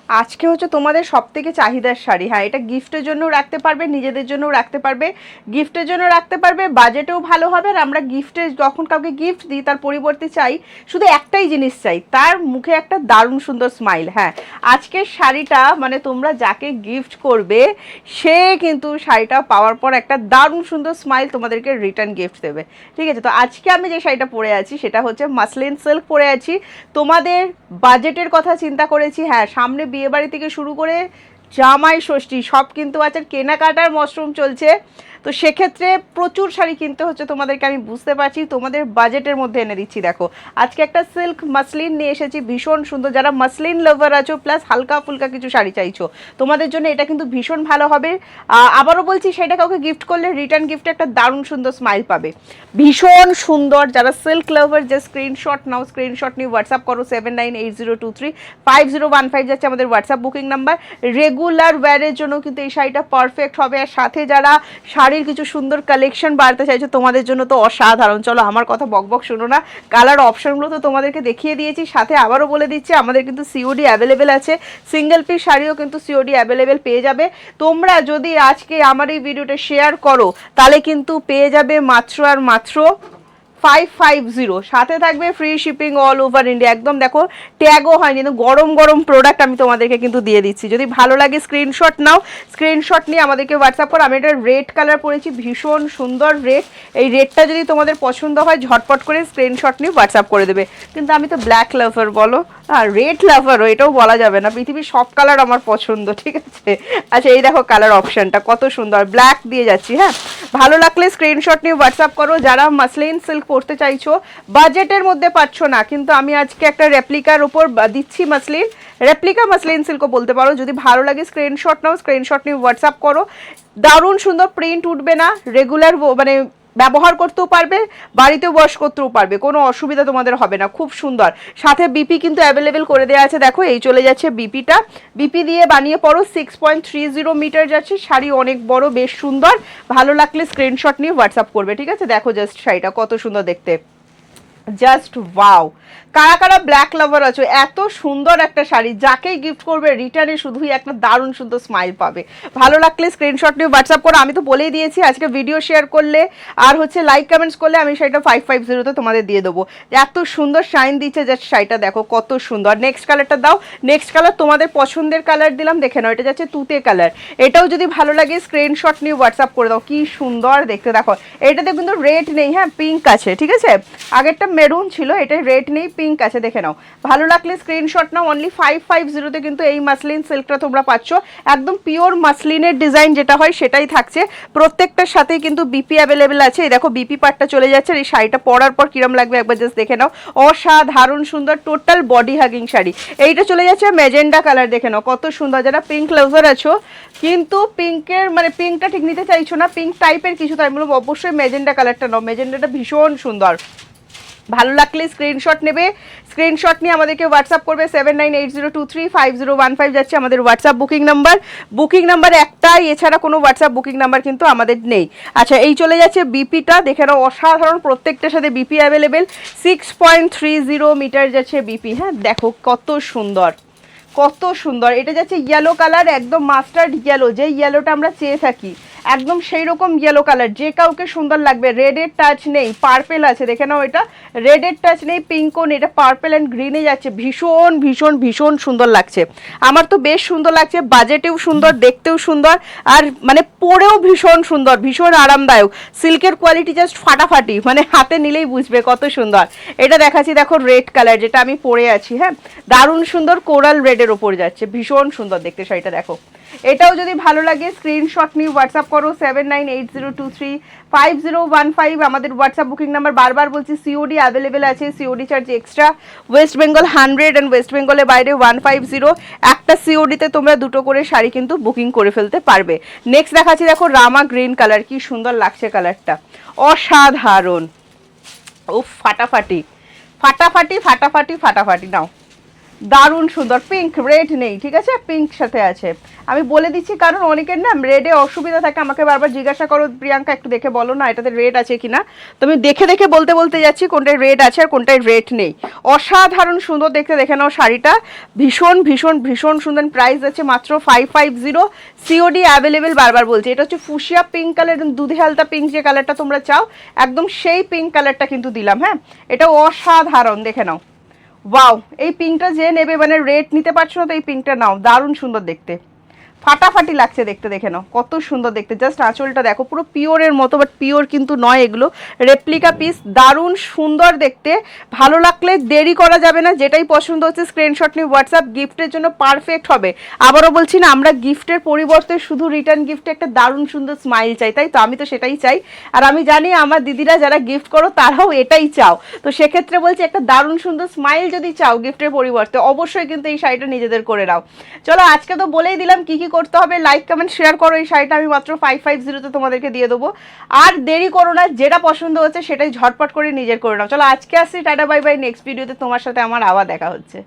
আজকে হচ্ছে তোমাদের সবথেকে চাহিদার শাড়ি। হ্যাঁ, এটা গিফটের জন্যও রাখতে পারবে, নিজেদের জন্যও রাখতে পারবে, গিফটের জন্য রাখতে পারবে, বাজেটেও ভালো হবে। আর আমরা গিফটে যখন কাউকে গিফট দিই তার পরিবর্তে চাই শুধু একটাই জিনিস চাই, তার মুখে একটা দারুণ সুন্দর স্মাইল। হ্যাঁ, আজকের শাড়িটা মানে তোমরা যাকে গিফট করবে সে কিন্তু শাড়িটা পাওয়ার পর একটা দারুণ সুন্দর স্মাইল তোমাদেরকে রিটার্ন গিফট দেবে। ঠিক আছে, তো আজকে আমি যে শাড়িটা পরে আছি সেটা হচ্ছে মাসলিন সিল্ক পরে আছি। তোমাদের বাজেটের কথা চিন্তা করেছি। হ্যাঁ, সামনে বিয়েবাড়ি থেকে শুরু করে জামাই ষষ্ঠী সব কিন্তু আছে, কেনাকাটার মশরুম চলছে। তো সেক্ষেত্রে প্রচুর শাড়ি কিনতে হচ্ছে তোমাদেরকে, আমি বুঝতে পারছি, তোমাদের বাজেটের মধ্যে এনে দিচ্ছি। দেখো আজকে একটা সিল্ক মাসলিন নিয়ে এসেছি, ভীষণ সুন্দর। যারা মাসলিন লাভার আছো প্লাস হালকা ফুলকা কিছু শাড়ি চাইছো তোমাদের জন্য এটা কিন্তু ভীষণ ভালো হবে। আবারও বলছি, সেটা কাউকে গিফট করলে রিটার্ন গিফটে একটা দারুণ সুন্দর স্মাইল পাবে, ভীষণ সুন্দর। যারা সিল্ক লাভার যে স্ক্রিনশট নাও, স্ক্রিনশট নিয়ে হোয়াটসঅ্যাপ করো 7980235015 যাচ্ছে আমাদের হোয়াটসঅ্যাপ বুকিং নাম্বার। রেগুলার ওয়্যারের জন্য কিন্তু এই শাড়িটা পারফেক্ট হবে। আর সাথে যারা শাড়ির কিছু সুন্দর কালেকশন বাড়তে চাইছো তোমাদের জন্য তো অসাধারণ। চলো আমার কথা বকবক শোনো না, কালার অপশনগুলো তো তোমাদেরকে দেখিয়ে দিয়েছি, সাথে আবারও বলে দিচ্ছি আমাদের কিন্তু সিওডি অ্যাভেলেবেল আছে, সিঙ্গেল পিস শাড়িও কিন্তু সিওডি অ্যাভেলেবেল পেয়ে যাবে। তোমরা যদি আজকে আমার এই ভিডিওটা শেয়ার করো তাহলে কিন্তু পেয়ে যাবে মাত্র আর মাত্র 550, সাথে থাকবে free shipping all over India. একদম দেখো ট্যাগও হয়নি, কিন্তু গরম গরম প্রোডাক্ট আমি তোমাদেরকে কিন্তু দিয়ে দিচ্ছি। যদি ভালো লাগে স্ক্রিনশট নাও, স্ক্রিনশট নিয়ে আমাদেরকে হোয়াটসঅ্যাপ করো। আমি এটা রেড কালার পরেছি, ভীষণ সুন্দর রেড। এই রেডটা যদি তোমাদের পছন্দ হয় ঝটপট করে স্ক্রিনশট নিয়ে হোয়াটসঅ্যাপ করে দেবে। কিন্তু আমি তো ব্ল্যাক লাভার, বলো রেড লাভারও, এটাও বলা যাবে না, পৃথিবীর সব কালার আমার পছন্দ। ঠিক আছে, আচ্ছা এই দেখো কালার অপশনটা কত সুন্দর, ব্ল্যাক দিয়ে যাচ্ছি। হ্যাঁ, ভালো লাগলে স্ক্রিনশট নিয়ে হোয়াটসঅ্যাপ করো। যারা মাসলিন সিল্ক পরতে চাইছো, বাজেটের মধ্যে পাচ্ছ না, কিন্তু আমি আজকে একটা রেপ্লিকার উপর দিচ্ছি মাসলিন, রেপ্লিকা মাসলিন সিল্কও বলতে পারো। যদি ভালো লাগে স্ক্রিনশট নাও, স্ক্রিনশট নিয়ে হোয়াটসঅ্যাপ করো। দারুণ সুন্দর, প্রিন্ট উঠবে না, রেগুলার মানে ব্যবহার করতেও পারবে, বাড়িতেও ওয়াশ করতেও পারবে, কোনো অসুবিধা তোমাদের হবে না, খুব সুন্দর। সাথে বিপি কিন্তু অ্যাভেলেবেল করে দেওয়া আছে। দেখো এই চলে যাচ্ছে বিপিটা, বিপি দিয়ে বানিয়ে পড়ো। 6.30 মিটার যাচ্ছে, শাড়ি অনেক বড়, বেশ সুন্দর। ভালো লাগলে স্ক্রিনশট নিয়ে হোয়াটসঅ্যাপ করবে। ঠিক আছে, দেখো জাস্ট শাড়িটা কত সুন্দর দেখতে, জাস্ট ওয়াও। কারা কারা ব্ল্যাক লাভার আছো, এত সুন্দর একটা শাড়ি যাকেই গিফট করবে রিটার্নে শুধুই একটা দারুণ সুন্দর স্মাইল পাবে। ভালো লাগলে স্ক্রিনশট নিয়ে হোয়াটসঅ্যাপ করো। আমি তো বলেই দিয়েছি আজকে ভিডিও শেয়ার করলে আর হচ্ছে লাইক কমেন্টস করলে আমি শাড়িটা 550-তে তোমাদের দিয়ে দেবো। এত সুন্দর শাইন দিচ্ছে, জাস্ট শাড়িটা দেখো কত সুন্দর। নেক্সট কালারটা দাও, নেক্সট কালার তোমাদের পছন্দের কালার দিলাম, দেখে নাও, এটা যাচ্ছে তুতে কালার। এটাও যদি ভালো লাগে স্ক্রিনশট নিয়ে হোয়াটসঅ্যাপ করে দাও, কি সুন্দর দেখতে। দেখো এটাতে কিন্তু রেড নেই, হ্যাঁ পিঙ্ক আছে। ঠিক আছে, আগেরটা মেরুন ছিল, এটা রেড নেই, পিঙ্ক আছে, দেখে নাও। ভালো লাগলে স্ক্রিনশট নাও। অনলি 550-তে কিন্তু এই মাসলিন সিল্কটা তোমরা পাচ্ছ, একদম পিওর মাসলিনের ডিজাইন যেটা হয় সেটাই থাকছে। প্রত্যেকটার সাথেই কিন্তু বিপি অ্যাভেলেবেল আছে। এই দেখো বিপি পার্টটা চলে যাচ্ছে। এই শাড়িটা পরার পর কিরম লাগবে একবার জাস্ট দেখে নাও, অসাধারণ সুন্দর, টোটাল বডি হাগিং শাড়ি। এইটা চলে যাচ্ছে ম্যাজেন্ডা কালার, দেখে নাও কত সুন্দর। যারা পিঙ্ক লাভার আছো কিন্তু পিঙ্কের মানে পিঙ্কটা ঠিক নিতে চাইছো না, পিঙ্ক টাইপের কিছু, তাই বলবো অবশ্যই ম্যাজেন্ডা কালারটা নাও, ম্যাজেন্ডাটা ভীষণ সুন্দর। ভালো লাগলে স্ক্রিনশট নেবে, স্ক্রিনশট নিয়ে আমাদেরকে হোয়াটসঅ্যাপ করবে। 7980235015 যাচ্ছে আমাদের WhatsApp booking number. Booking number একটাই, এছাড়া কোনো হোয়াটসঅ্যাপ বুকিং নাম্বার কিন্তু আমাদের নেই। আচ্ছা এই চলে যাচ্ছে বিপিটা, দেখে নাও অসাধারণ, প্রত্যেকটার সাথে বিপি অ্যাভেলেবেল। 6.30 মিটার যাচ্ছে বিপি। হ্যাঁ দেখো কত সুন্দর, কত সুন্দর। এটা যাচ্ছে ইয়েলো কালার, একদম মাস্টার্ড ইয়েলো, যে ইয়েলোটা আমরা চেয়ে থাকি, একদম সেই রকম ইয়েলো কালার, যে কাউকে সুন্দর লাগবে। রেডের টাচ নেই, পার্পেল আছে, দেখে নাও, এটা রেডের টাচ নেই, পিঙ্কও নেই, এটা পার্পেল অ্যান্ড গ্রিনে যাচ্ছে, ভীষণ ভীষণ ভীষণ সুন্দর লাগছে। আমার তো বেশ সুন্দর লাগছে, বাজেটেও সুন্দর, দেখতেও সুন্দর, আর মানে পরেও ভীষণ সুন্দর, ভীষণ আরামদায়ক। সিল্কের কোয়ালিটি জাস্ট ফাটাফাটি, মানে হাতে নিলেই বুঝবে কত সুন্দর। এটা দেখাচ্ছি, দেখো রেড কালার যেটা আমি পরে আছি। হ্যাঁ, দারুণ সুন্দর, কোরাল রেডের ওপর যাচ্ছে, ভীষণ সুন্দর দেখতে শাড়িটা। দেখো এটাও যদি ভালো লাগে স্ক্রিনশট নিয়ে হোয়াটসঅ্যাপ করো। 7980235015 আমাদের হোয়াটসঅ্যাপ বুকিং নাম্বার। বারবার বলছি সিওডি অ্যাভেলেবেল আছে, COD charge extra. West Bengal 100 and West বেঙ্গলের বাইরে 150। একটা সিওডিতে তোমরা দুটো করে শাড়ি কিন্তু বুকিং করে ফেলতে পারবে। নেক্সট দেখাচ্ছি, দেখো রামা গ্রিন কালার, কি সুন্দর লাগছে কালারটা, অসাধারণ। ও ফাটাফাটি ফাটাফাটি ফাটাফাটি ফাটাফাটি। নাও দারুণ সুন্দর, পিঙ্ক রেড নেই, ঠিক আছে, পিঙ্ক সাথে আছে। আমি বলে দিচ্ছি কারণ অনেকের না রেডে অসুবিধা থাকে, আমাকে বারবার জিজ্ঞাসা করো প্রিয়াঙ্কা একটু দেখে বলো না এটাতে রেড আছে কিনা, তো আমি দেখে দেখে বলতে বলতে যাচ্ছি কোনটায় রেড আছে আর কোনটায় রেড নেই। অসাধারণ সুন্দর দেখতে, দেখে নাও শাড়িটা, ভীষণ ভীষণ ভীষণ সুন্দর। প্রাইস আছে মাত্র 550, সিওডি অ্যাভেলেবেল, বারবার বলছি। এটা হচ্ছে ফুশিয়া পিঙ্ক কালার, দুধে হালতা পিঙ্ক যে কালারটা তোমরা চাও, একদম সেই পিঙ্ক কালারটা কিন্তু দিলাম। হ্যাঁ, এটা অসাধারণ, দেখে নাও। ওয়াও, এই পিঙ্কটা যে নেবে, মানে রেড নিতে পারছো না তো এই পিঙ্কটা নাও, দারুণ সুন্দর দেখতে, ফাটাফাটি লাগছে দেখতে, দেখে নাও কত সুন্দর দেখতে। জাস্ট আঁচলটা দেখো, পুরো পিওরের মতো, বাট পিওর কিন্তু নয়, এগুলো রেপ্লিকা পিস, দারুণ সুন্দর দেখতে। ভালো লাগলে দেরি করা যাবে না, যেটাই পছন্দ হচ্ছে স্ক্রিনশট নিয়ে হোয়াটসঅ্যাপ, গিফটের জন্য পারফেক্ট হবে। আবারও বলছি না, আমরা গিফটের পরিবর্তে শুধু রিটার্ন গিফটে একটা দারুণ সুন্দর স্মাইল চাই, তাই তো? আমি তো সেটাই চাই, আর আমি জানি আমার দিদিরা যারা গিফট করো তারাও এটাই চাও। তো সেক্ষেত্রে বলছি, একটা দারুণ সুন্দর স্মাইল যদি চাও গিফটের পরিবর্তে, অবশ্যই কিন্তু এই শাড়িটা নিজেদের করে নাও। চলো, আজকে তো বলেই দিলাম কি কি করতে হবে। লাইক কমেন্ট শেয়ার করো, এই শাড়িটা আমি মাত্র 550-তে তোমাদেরকে দিয়ে দেবো। আর দেরি করো না, যেটা পছন্দ হচ্ছে সেটাই ঝটপট করে নিজের করে নাও। চলো আজকে আসছি, টাটা বাই বাই, নেক্সট ভিডিওতে তোমার সাথে আমার আবার দেখা হচ্ছে।